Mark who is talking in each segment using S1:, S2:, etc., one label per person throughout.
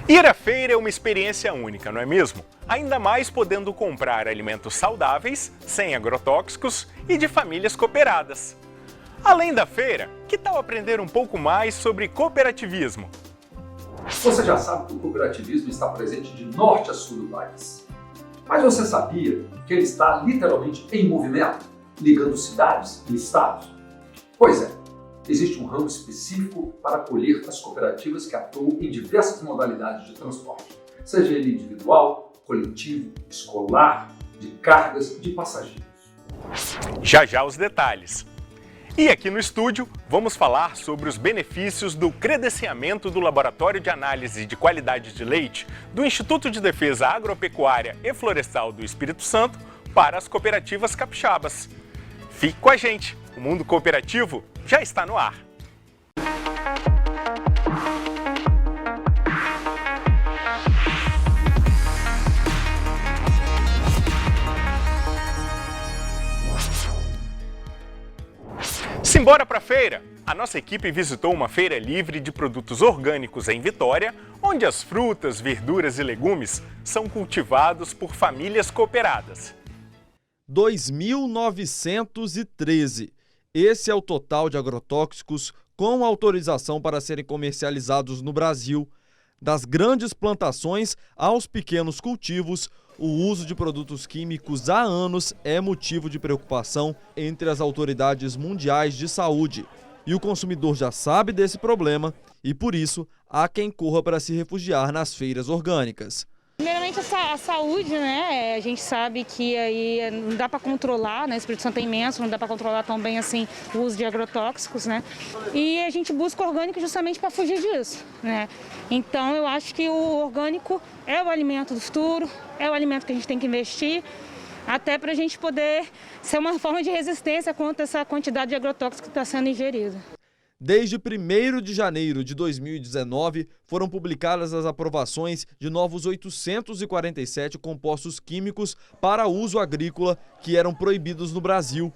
S1: Ir à feira é uma experiência única, não é mesmo? Ainda mais podendo comprar alimentos saudáveis, sem agrotóxicos e de famílias cooperadas. Além da feira, que tal aprender um pouco mais sobre cooperativismo?
S2: Você já sabe que o cooperativismo está presente de norte a sul do país. Mas você sabia que ele está literalmente em movimento, ligando cidades e estados? Pois é, existe um ramo específico para acolher as cooperativas que atuam em diversas modalidades de transporte, seja ele individual, coletivo, escolar, de cargas, de passageiros.
S1: Já já os detalhes. E aqui no estúdio, vamos falar sobre os benefícios do credenciamento do Laboratório de Análise de Qualidade de Leite do Instituto de Defesa Agropecuária e Florestal do Espírito Santo para as cooperativas capixabas. Fique com a gente, o mundo cooperativo já está no ar. Simbora para a feira! A nossa equipe visitou uma feira livre de produtos orgânicos em Vitória, onde as frutas, verduras e legumes são cultivados por famílias cooperadas.
S3: 2.913. Esse é o total de agrotóxicos com autorização para serem comercializados no Brasil. Das grandes plantações aos pequenos cultivos, o uso de produtos químicos há anos é motivo de preocupação entre as autoridades mundiais de saúde. E o consumidor já sabe desse problema e, por isso, há quem corra para se refugiar nas feiras orgânicas.
S4: Primeiramente a saúde, né? A gente sabe que aí não dá para controlar, né? O Espírito Santo é imenso, não dá para controlar tão bem assim o uso de agrotóxicos, né? E a gente busca o orgânico justamente para fugir disso, né? Então eu acho que o orgânico é o alimento do futuro, é o alimento que a gente tem que investir, até para a gente poder ser uma forma de resistência contra essa quantidade de agrotóxicos que está sendo ingerida.
S3: Desde 1º de janeiro de 2019, foram publicadas as aprovações de novos 847 compostos químicos para uso agrícola que eram proibidos no Brasil.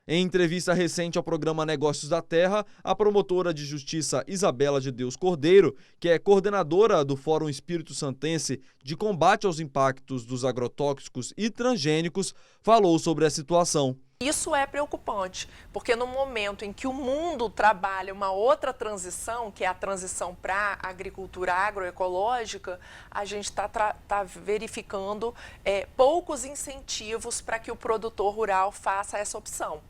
S3: Em entrevista recente ao programa Negócios da Terra, a promotora de justiça Isabela de Deus Cordeiro, que é coordenadora do Fórum Espírito Santense de combate aos impactos dos agrotóxicos e transgênicos, falou sobre a situação.
S5: Isso é preocupante, porque no momento em que o mundo trabalha uma outra transição, que é a transição para a agricultura agroecológica, a gente está verificando poucos incentivos para que o produtor rural faça essa opção.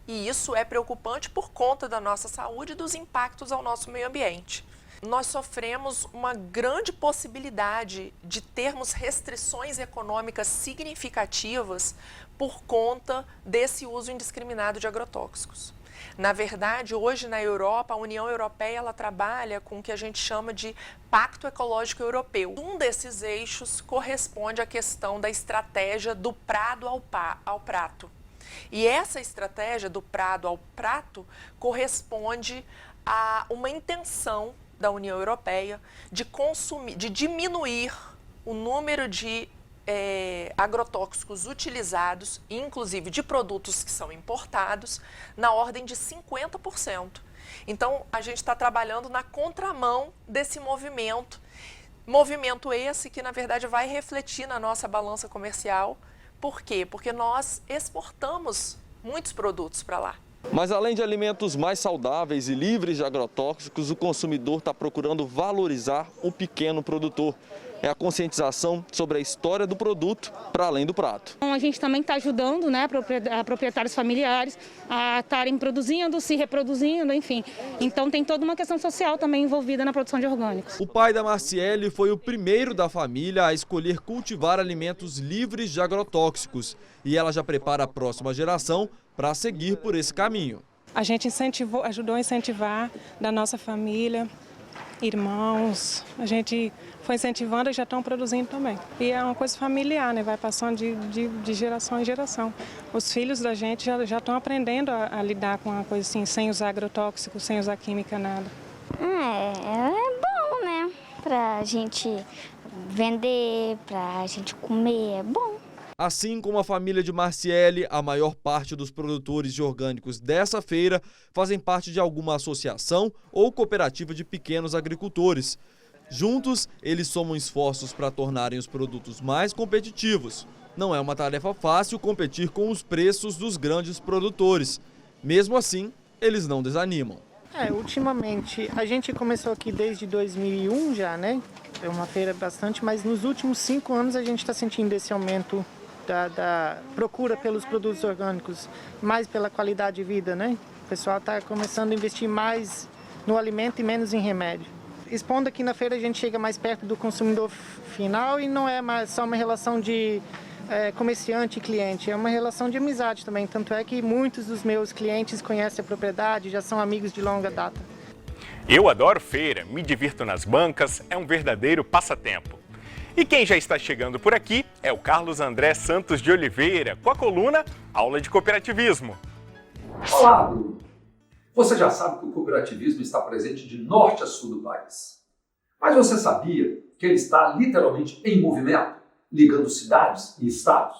S5: E isso é preocupante por conta da nossa saúde e dos impactos ao nosso meio ambiente. Nós sofremos uma grande possibilidade de termos restrições econômicas significativas por conta desse uso indiscriminado de agrotóxicos. Na verdade, hoje na Europa, a União Europeia ela trabalha com o que a gente chama de Pacto Ecológico Europeu. Um desses eixos corresponde à questão da estratégia do prado ao prato. E essa estratégia do prado ao prato corresponde a uma intenção da União Europeia de diminuir o número de agrotóxicos utilizados, inclusive de produtos que são importados, na ordem de 50%. Então, a gente está trabalhando na contramão desse movimento. Movimento esse que, na verdade, vai refletir na nossa balança comercial. Por quê? Porque nós exportamos muitos produtos para lá.
S3: Mas além de alimentos mais saudáveis e livres de agrotóxicos, o consumidor está procurando valorizar o pequeno produtor. É a conscientização sobre a história do produto para além do prato.
S4: A gente também está ajudando, né, proprietários familiares a estarem produzindo, se reproduzindo, enfim. Então tem toda uma questão social também envolvida na produção de orgânicos.
S3: O pai da Marciele foi o primeiro da família a escolher cultivar alimentos livres de agrotóxicos. E ela já prepara a próxima geração para seguir por esse caminho.
S6: A gente ajudou a incentivar da nossa família, irmãos, a gente foi incentivando e já estão produzindo também. E é uma coisa familiar, né? Vai passando de geração em geração. Os filhos da gente já estão aprendendo a lidar com uma coisa assim, sem usar agrotóxicos, sem usar química, nada.
S7: É bom, né? Pra gente vender, pra gente comer, é bom.
S3: Assim como a família de Marciele, a maior parte dos produtores de orgânicos dessa feira fazem parte de alguma associação ou cooperativa de pequenos agricultores. Juntos, eles somam esforços para tornarem os produtos mais competitivos. Não é uma tarefa fácil competir com os preços dos grandes produtores. Mesmo assim, eles não desanimam.
S8: Ultimamente, a gente começou aqui desde 2001 já, né? É uma feira bastante, mas nos últimos 5 anos a gente está sentindo esse aumento da procura pelos produtos orgânicos, mais pela qualidade de vida, né? O pessoal está começando a investir mais no alimento e menos em remédio. Expondo aqui na feira a gente chega mais perto do consumidor final e não é mais só uma relação de comerciante e cliente, é uma relação de amizade também. Tanto é que muitos dos meus clientes conhecem a propriedade, já são amigos de longa data.
S1: Eu adoro feira, me divirto nas bancas, é um verdadeiro passatempo. E quem já está chegando por aqui é o Carlos André Santos de Oliveira, com a coluna Aula de Cooperativismo.
S2: Olá, Bruno! Você já sabe que o cooperativismo está presente de norte a sul do país. Mas você sabia que ele está literalmente em movimento, ligando cidades e estados?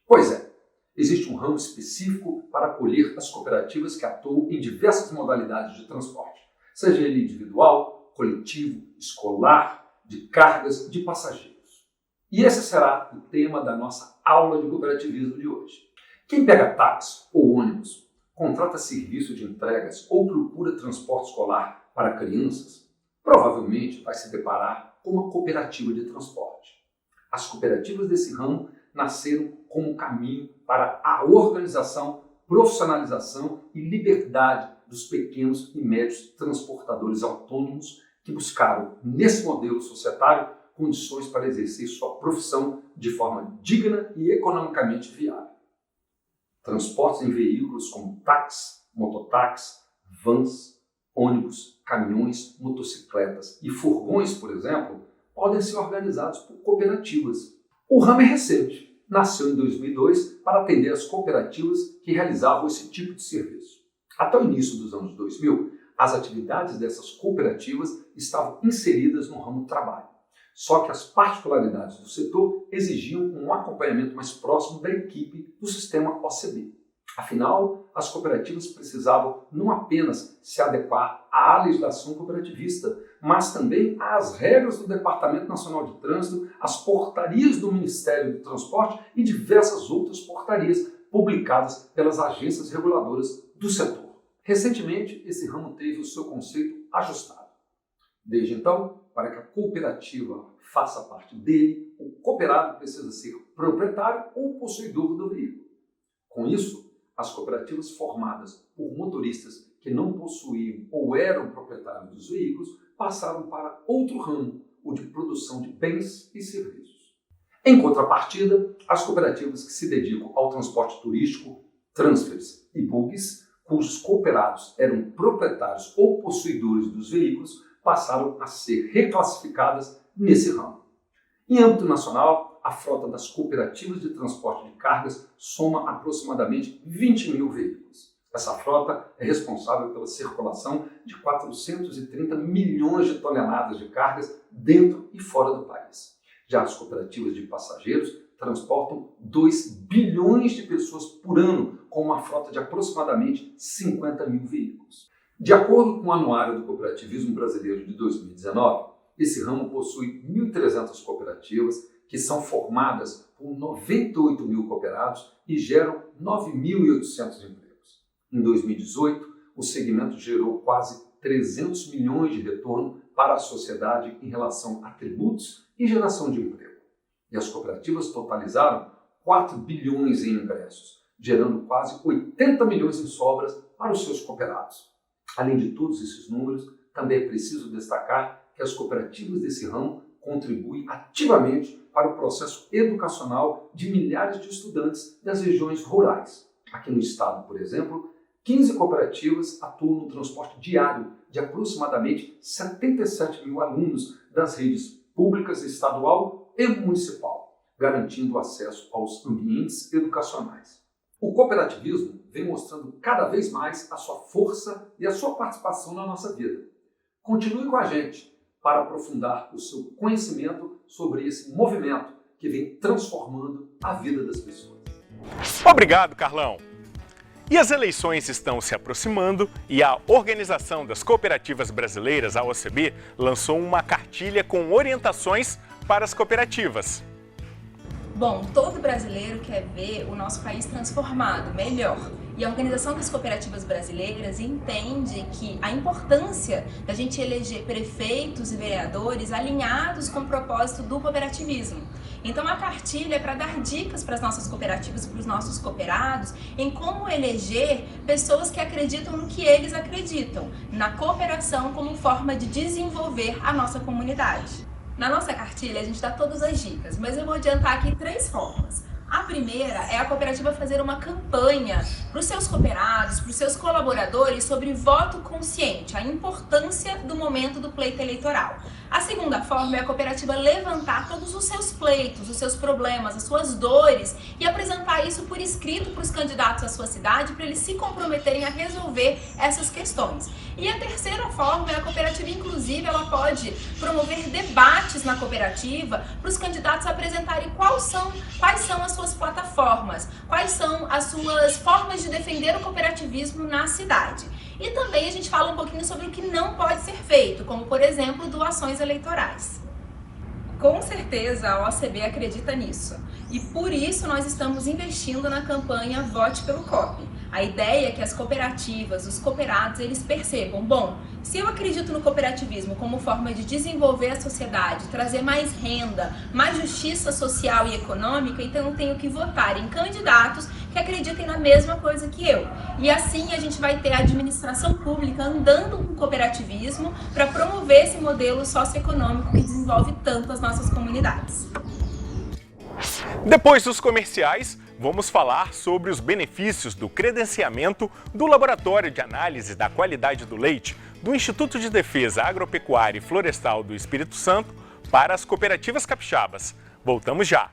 S2: Pois é, existe um ramo específico para acolher as cooperativas que atuam em diversas modalidades de transporte, seja ele individual, coletivo, escolar, de cargas, de passageiros. E esse será o tema da nossa aula de cooperativismo de hoje. Quem pega táxi ou ônibus, contrata serviço de entregas ou procura transporte escolar para crianças, provavelmente vai se deparar com uma cooperativa de transporte. As cooperativas desse ramo nasceram como caminho para a organização, profissionalização e liberdade dos pequenos e médios transportadores autônomos que buscaram, nesse modelo societário, condições para exercer sua profissão de forma digna e economicamente viável. Transportes em veículos como táxi, mototáxi, vans, ônibus, caminhões, motocicletas e furgões, por exemplo, podem ser organizados por cooperativas. O ramo é recente, nasceu em 2002 para atender as cooperativas que realizavam esse tipo de serviço. Até o início dos anos 2000, as atividades dessas cooperativas estavam inseridas no ramo trabalho. Só que as particularidades do setor exigiam um acompanhamento mais próximo da equipe do sistema OCB. Afinal, as cooperativas precisavam não apenas se adequar à legislação cooperativista, mas também às regras do Departamento Nacional de Trânsito, às portarias do Ministério do Transporte e diversas outras portarias publicadas pelas agências reguladoras do setor. Recentemente, esse ramo teve o seu conceito ajustado. Desde então, para que a cooperativa faça parte dele, o cooperado precisa ser proprietário ou possuidor do veículo. Com isso, as cooperativas formadas por motoristas que não possuíam ou eram proprietários dos veículos passaram para outro ramo, o de produção de bens e serviços. Em contrapartida, as cooperativas que se dedicam ao transporte turístico, transfers e bugs, cujos cooperados eram proprietários ou possuidores dos veículos, passaram a ser reclassificadas nesse ramo. Em âmbito nacional, a frota das cooperativas de transporte de cargas soma aproximadamente 20 mil veículos. Essa frota é responsável pela circulação de 430 milhões de toneladas de cargas dentro e fora do país. Já as cooperativas de passageiros transportam 2 bilhões de pessoas por ano, com uma frota de aproximadamente 50 mil veículos. De acordo com o Anuário do Cooperativismo Brasileiro de 2019, esse ramo possui 1.300 cooperativas que são formadas por 98 mil cooperados e geram 9.800 empregos. Em 2018, o segmento gerou quase 300 milhões de retorno para a sociedade em relação a tributos e geração de emprego. E as cooperativas totalizaram 4 bilhões em ingressos, gerando quase 80 milhões em sobras para os seus cooperados. Além de todos esses números, também é preciso destacar que as cooperativas desse ramo contribuem ativamente para o processo educacional de milhares de estudantes das regiões rurais. Aqui no estado, por exemplo, 15 cooperativas atuam no transporte diário de aproximadamente 77 mil alunos das redes públicas estadual e municipal, garantindo o acesso aos ambientes educacionais. O cooperativismo vem mostrando cada vez mais a sua força e a sua participação na nossa vida. Continue com a gente para aprofundar o seu conhecimento sobre esse movimento que vem transformando a vida das pessoas.
S1: Obrigado, Carlão! E as eleições estão se aproximando e a Organização das Cooperativas Brasileiras, a OCB, lançou uma cartilha com orientações para as cooperativas.
S9: Bom, todo brasileiro quer ver o nosso país transformado, melhor. E a Organização das Cooperativas Brasileiras entende que a importância da gente eleger prefeitos e vereadores alinhados com o propósito do cooperativismo. Então a cartilha é para dar dicas para as nossas cooperativas e para os nossos cooperados em como eleger pessoas que acreditam no que eles acreditam, na cooperação como forma de desenvolver a nossa comunidade. Na nossa cartilha a gente dá todas as dicas, mas eu vou adiantar aqui 3 formas. A primeira é a cooperativa fazer uma campanha para os seus cooperados, para os seus colaboradores sobre voto consciente, a importância do momento do pleito eleitoral. A segunda forma é a cooperativa levantar todos os seus pleitos, os seus problemas, as suas dores e apresentar isso por escrito para os candidatos à sua cidade para eles se comprometerem a resolver essas questões. E a terceira forma é a cooperativa, inclusive, ela pode promover debates na cooperativa para os candidatos apresentarem quais são as suas plataformas, quais são as suas formas de defender o cooperativismo na cidade. E também a gente fala um pouquinho sobre o que não pode ser feito, como, por exemplo, doações eleitorais. Com certeza a OCB acredita nisso. E por isso nós estamos investindo na campanha Vote pelo COP. A ideia é que as cooperativas, os cooperados, eles percebam, bom, se eu acredito no cooperativismo como forma de desenvolver a sociedade, trazer mais renda, mais justiça social e econômica, então eu tenho que votar em candidatos que acreditem na mesma coisa que eu. E assim a gente vai ter a administração pública andando com o cooperativismo para promover esse modelo socioeconômico que desenvolve tanto as nossas comunidades.
S1: Depois dos comerciais, vamos falar sobre os benefícios do credenciamento do Laboratório de Análise da Qualidade do Leite do Instituto de Defesa Agropecuária e Florestal do Espírito Santo para as cooperativas capixabas. Voltamos já!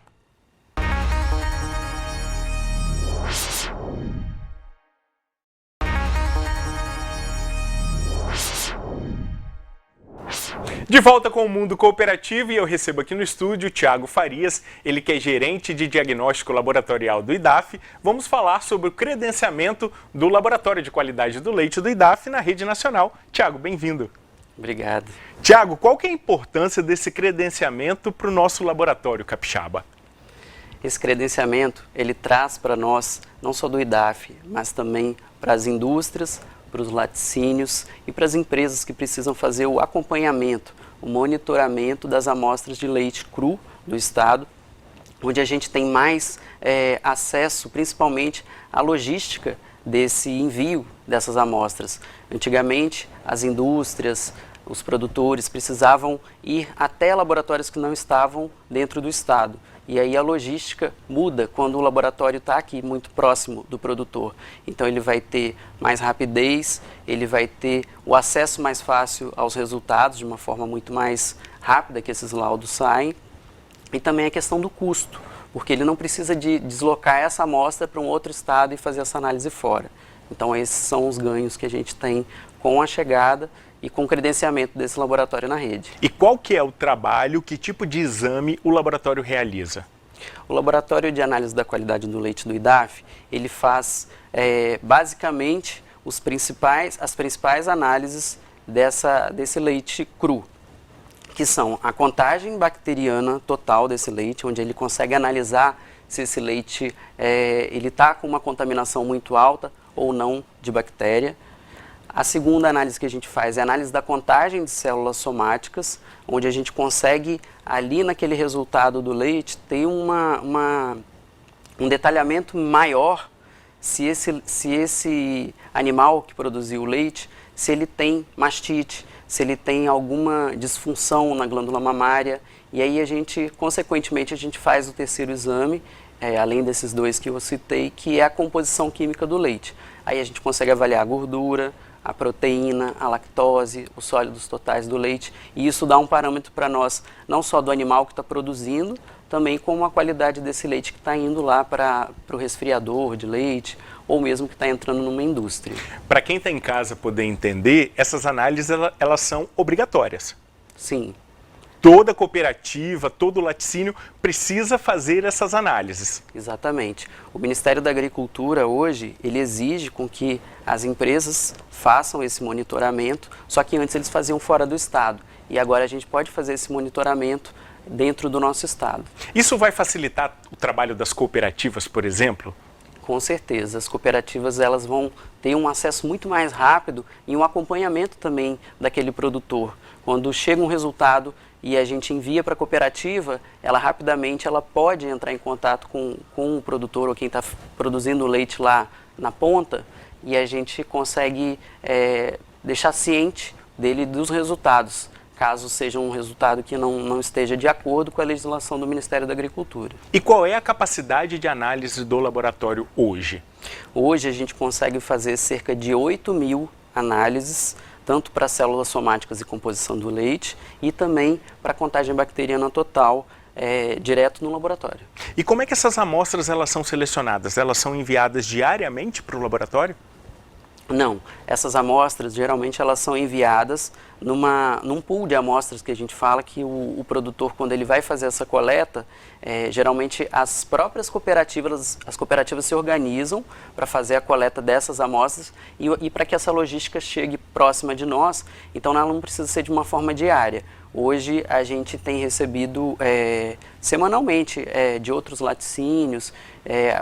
S1: De volta com o Mundo Cooperativo e eu recebo aqui no estúdio o Thiago Farias, ele que é gerente de diagnóstico laboratorial do IDAF. Vamos falar sobre o credenciamento do Laboratório de Qualidade do Leite do IDAF na rede nacional. Thiago, bem-vindo.
S10: Obrigado.
S1: Thiago, qual que é a importância desse credenciamento para o nosso laboratório capixaba?
S10: Esse credenciamento, ele traz para nós, não só do IDAF, mas também para as indústrias, para os laticínios e para as empresas que precisam fazer o acompanhamento, o monitoramento das amostras de leite cru do estado, onde a gente tem mais acesso, principalmente, à logística desse envio dessas amostras. Antigamente, as indústrias, os produtores precisavam ir até laboratórios que não estavam dentro do estado. E aí a logística muda quando o laboratório está aqui, muito próximo do produtor. Então ele vai ter mais rapidez, ele vai ter o acesso mais fácil aos resultados, de uma forma muito mais rápida que esses laudos saem. E também a questão do custo, porque ele não precisa de deslocar essa amostra para um outro estado e fazer essa análise fora. Então esses são os ganhos que a gente tem com a chegada e com o credenciamento desse laboratório na rede.
S1: E qual que é o trabalho, que tipo de exame o laboratório realiza?
S10: O Laboratório de Análise da Qualidade do Leite do IDAF, ele faz basicamente as principais análises desse leite cru, que são a contagem bacteriana total desse leite, onde ele consegue analisar se esse leite ele está com uma contaminação muito alta ou não de bactéria. A segunda análise que a gente faz é a análise da contagem de células somáticas, onde a gente consegue, ali naquele resultado do leite, ter um detalhamento maior se esse animal que produziu o leite, se ele tem mastite, se ele tem alguma disfunção na glândula mamária. E aí consequentemente, a gente faz o terceiro exame, além desses 2 que eu citei, que é a composição química do leite. Aí a gente consegue avaliar a gordura, a proteína, a lactose, os sólidos totais do leite, e isso dá um parâmetro para nós, não só do animal que está produzindo, também como a qualidade desse leite que está indo lá para o resfriador de leite, ou mesmo que está entrando numa indústria.
S1: Para quem está em casa poder entender, essas análises elas são obrigatórias.
S10: Sim.
S1: toda cooperativa, todo laticínio precisa fazer essas análises.
S10: Exatamente. O Ministério da Agricultura hoje, ele exige com que as empresas façam esse monitoramento, só que antes eles faziam fora do estado. E agora a gente pode fazer esse monitoramento dentro do nosso estado.
S1: Isso vai facilitar o trabalho das cooperativas, por exemplo?
S10: Com certeza, as cooperativas elas vão ter um acesso muito mais rápido e um acompanhamento também daquele produtor. Quando chega um resultado e a gente envia para a cooperativa, ela rapidamente pode entrar em contato com o produtor ou quem está produzindo o leite lá na ponta e a gente consegue deixar ciente dele dos resultados, caso seja um resultado que não esteja de acordo com a legislação do Ministério da Agricultura.
S1: E qual é a capacidade de análise do laboratório hoje?
S10: Hoje a gente consegue fazer cerca de 8.000 análises, tanto para células somáticas e composição do leite e também para contagem bacteriana total, direto no laboratório.
S1: E como é que essas amostras elas são selecionadas? Elas são enviadas diariamente para o laboratório?
S10: Não, essas amostras geralmente elas são enviadas num pool de amostras que a gente fala que o produtor, quando ele vai fazer essa coleta, geralmente as próprias cooperativas, as cooperativas se organizam para fazer a coleta dessas amostras e para que essa logística chegue próxima de nós, então ela não precisa ser de uma forma diária. Hoje a gente tem recebido semanalmente de outros laticínios,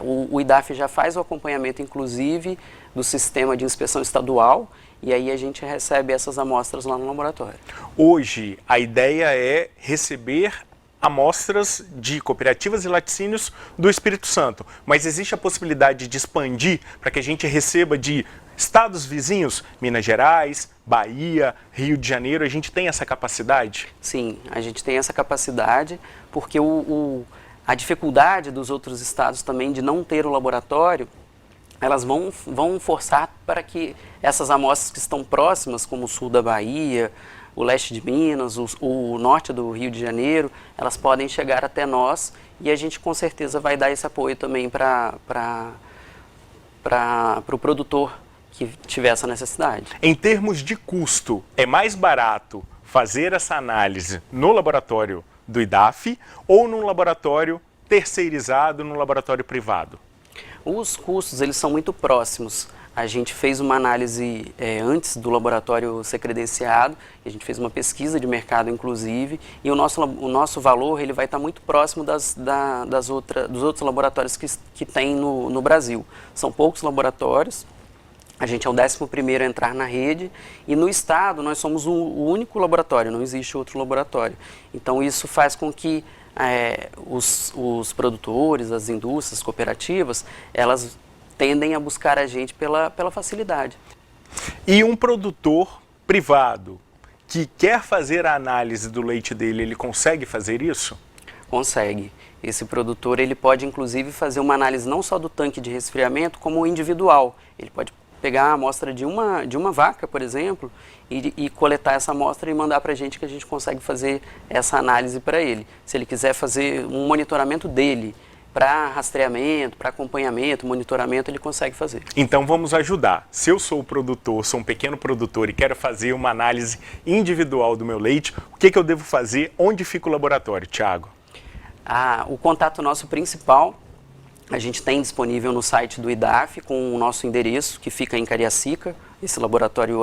S10: o IDAF já faz o acompanhamento inclusive do sistema de inspeção estadual e aí a gente recebe essas amostras lá no laboratório.
S1: Hoje a ideia é receber amostras de cooperativas e laticínios do Espírito Santo, mas existe a possibilidade de expandir para que a gente receba de estados vizinhos, Minas Gerais, Bahia, Rio de Janeiro, a gente tem essa capacidade?
S10: Sim, a gente tem essa capacidade porque a dificuldade dos outros estados também de não ter o laboratório, elas vão forçar para que essas amostras que estão próximas, como o sul da Bahia, o leste de Minas, o norte do Rio de Janeiro, elas podem chegar até nós e a gente com certeza vai dar esse apoio também para o produtor que tiver essa necessidade.
S1: Em termos de custo, é mais barato fazer essa análise no laboratório do IDAF ou num laboratório terceirizado, num laboratório privado?
S10: Os custos eles são muito próximos. A gente fez uma análise antes do laboratório ser credenciado, a gente fez uma pesquisa de mercado inclusive, e o nosso valor ele vai estar muito próximo dos outros laboratórios que tem no Brasil. São poucos laboratórios, a gente é o 11º a entrar na rede, e no estado nós somos o único laboratório, não existe outro laboratório. Então isso faz com que os produtores, as indústrias, as cooperativas, elas tendem a buscar a gente pela facilidade.
S1: E um produtor privado que quer fazer a análise do leite dele, ele consegue fazer isso?
S10: Consegue. Esse produtor ele pode inclusive fazer uma análise não só do tanque de resfriamento, como individual. Ele pode pegar a amostra de uma vaca, por exemplo, e coletar essa amostra e mandar para a gente que a gente consegue fazer essa análise para ele. Se ele quiser fazer um monitoramento dele, para rastreamento, para acompanhamento, monitoramento, ele consegue fazer.
S1: Então vamos ajudar. Se eu sou produtor, sou um pequeno produtor e quero fazer uma análise individual do meu leite, o que eu devo fazer? Onde fica o laboratório, Thiago?
S10: O contato nosso principal a gente tem disponível no site do IDAF com o nosso endereço, que fica em Cariacica. Esse laboratório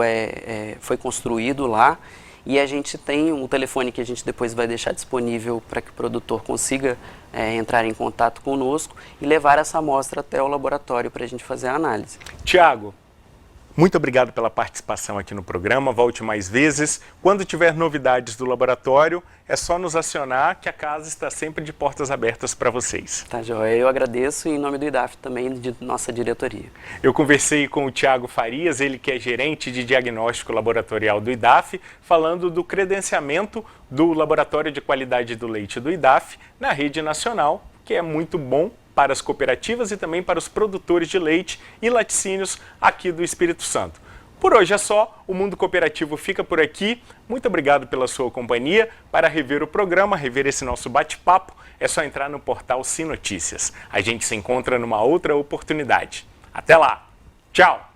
S10: foi construído lá. E a gente tem um telefone que a gente depois vai deixar disponível para que o produtor consiga entrar em contato conosco e levar essa amostra até o laboratório para a gente fazer a análise.
S1: Thiago, muito obrigado pela participação aqui no programa, volte mais vezes. Quando tiver novidades do laboratório, é só nos acionar que a casa está sempre de portas abertas para vocês.
S10: Tá, joia. Eu agradeço em nome do IDAF também, de nossa diretoria.
S1: Eu conversei com o Thiago Farias, ele que é gerente de diagnóstico laboratorial do IDAF, falando do credenciamento do Laboratório de Qualidade do Leite do IDAF na rede nacional, que é muito bom para as cooperativas e também para os produtores de leite e laticínios aqui do Espírito Santo. Por hoje é só, o Mundo Cooperativo fica por aqui. Muito obrigado pela sua companhia. Para rever o programa, rever esse nosso bate-papo, é só entrar no portal Sim Notícias. A gente se encontra numa outra oportunidade. Até lá! Tchau!